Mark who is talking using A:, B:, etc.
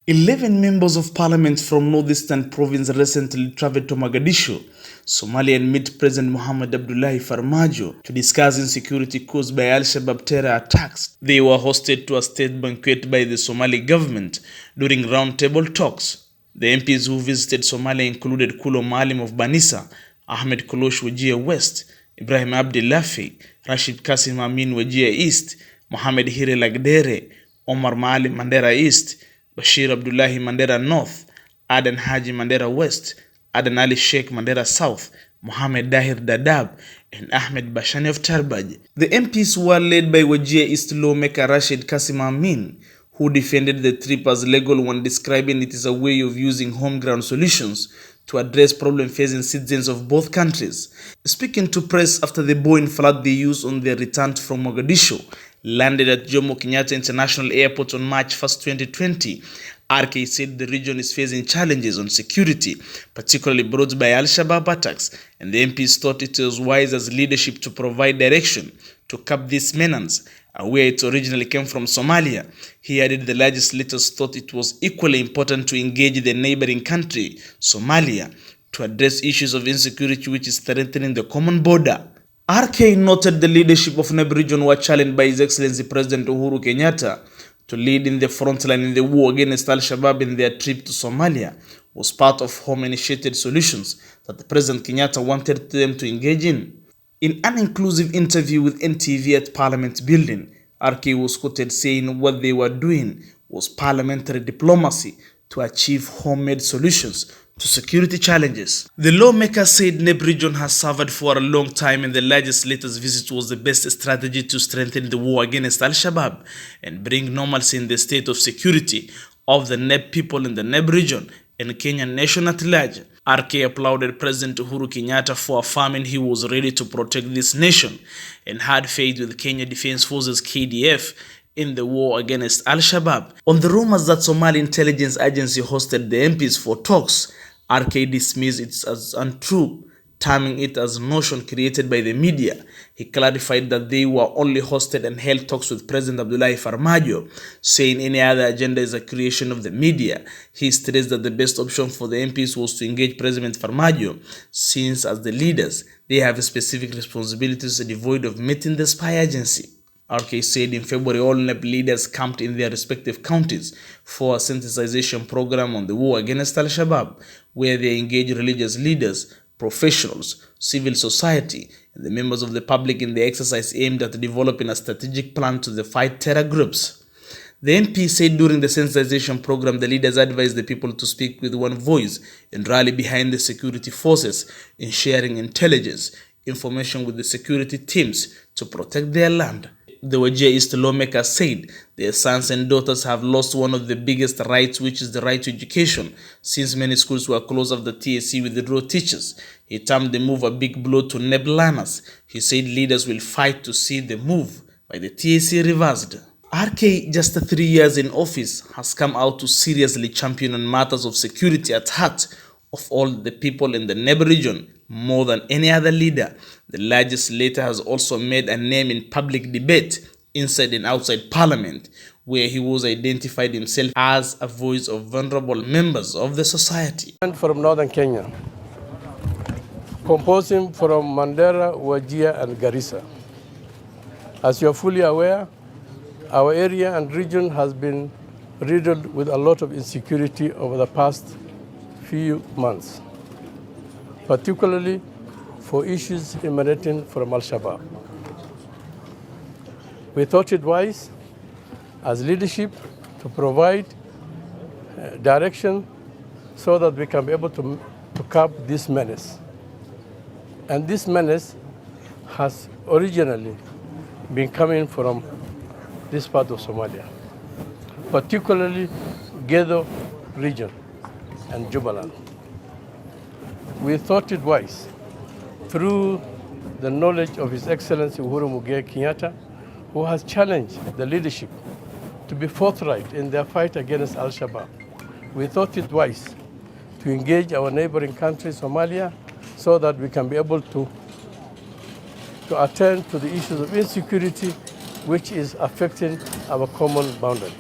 A: 11 members of parliament from northeastern province recently traveled to Mogadishu, Somalia, and meet President Mohamed Abdullahi Farmajo to discuss insecurity caused by Al-Shabaab terror attacks. They were hosted to a state banquet by the Somali government. During roundtable talks, the MPs who visited Somalia included Kulo Maalim of Banisa, Ahmed Kolosh Wajir West, Ibrahim Abdi Lafi, Rashid Kasim Amin Wajir East, Mohamed Hire Lagdere, Omar Maalim Mandera East, Bashir Abdullahi Mandera North, Adan Haji Mandera West, Adan Ali Sheikh Mandera South, Mohamed Dahir Dadab, and Ahmed Bashani of Tarbaj. The MPs were led by Wajir East lawmaker Rashid Kasim Amin, who defended the trip as legal when describing it as a way of using homeground solutions to address problems facing citizens of both countries. Speaking to press after the Boeing flight they used on their return from Mogadishu landed at Jomo Kenyatta International Airport on March 1, 2020, RK said the region is facing challenges on security, particularly brought by Al-Shabaab attacks, and the MPs thought it was wise as leadership to provide direction to curb this menace, where it originally came from Somalia. He added the legislators thought it was equally important to engage the neighboring country, Somalia, to address issues of insecurity which is threatening the common border. RK noted the leadership of NEP Region were challenged by His Excellency President Uhuru Kenyatta to lead in the front line in the war against Al-Shabaab, in their trip to Somalia was part of home-initiated solutions that the President Kenyatta wanted them to engage in. In an inclusive interview with NTV at Parliament Building, RK was quoted saying what they were doing was parliamentary diplomacy to achieve homemade solutions to security challenges. The lawmaker said NEP Region has suffered for a long time and the legislator's visit was the best strategy to strengthen the war against Al-Shabaab and bring normalcy in the state of security of the NEP people in the NEP Region and Kenyan nation at large. RK applauded President Uhuru Kenyatta for affirming he was ready to protect this nation and had faith with Kenya Defense Forces KDF in the war against Al-Shabaab. On the rumors that Somali intelligence agency hosted the MPs for talks, RK dismissed it as untrue, terming it as notion created by the media. He clarified that they were only hosted and held talks with President Abdullahi Farmajo, saying any other agenda is a creation of the media. He stressed that the best option for the MPs was to engage President Farmajo, since as the leaders, they have specific responsibilities devoid of meeting the spy agency. RK said in February all NEP leaders camped in their respective counties for a sensitization program on the war against Al-Shabaab, where they engage religious leaders, professionals, civil society, and the members of the public in the exercise aimed at developing a strategic plan to fight terror groups. The MP said during the sensitization program, the leaders advised the people to speak with one voice and rally behind the security forces in sharing intelligence, information with the security teams to protect their land. The Wajir East lawmaker said their sons and daughters have lost one of the biggest rights, which is the right to education, since many schools were closed after the TSC withdrew teachers. He termed the move a big blow to NEP learners. He said leaders will fight to see the move by the TSC reversed. RK, just 3 years in office, has come out to seriously champion on matters of security at heart of all the people in the NEP region, more than any other leader. The legislator has also made a name in public debate inside and outside parliament, where he was identified himself as a voice of vulnerable members of the society.
B: From northern Kenya, composing from Mandera, Wajir, and Garissa. As you are fully aware, our area and region has been riddled with a lot of insecurity over the past few months, particularly for issues emanating from Al-Shabaab. We thought it wise as leadership to provide direction so that we can be able to curb this menace. And this menace has originally been coming from this part of Somalia, particularly Gedo region and Jubaland. We thought it wise, through the knowledge of His Excellency Uhuru Muigai Kenyatta, who has challenged the leadership to be forthright in their fight against Al-Shabaab. We thought it wise to engage our neighboring country, Somalia, so that we can be able to attend to the issues of insecurity which is affecting our common boundary.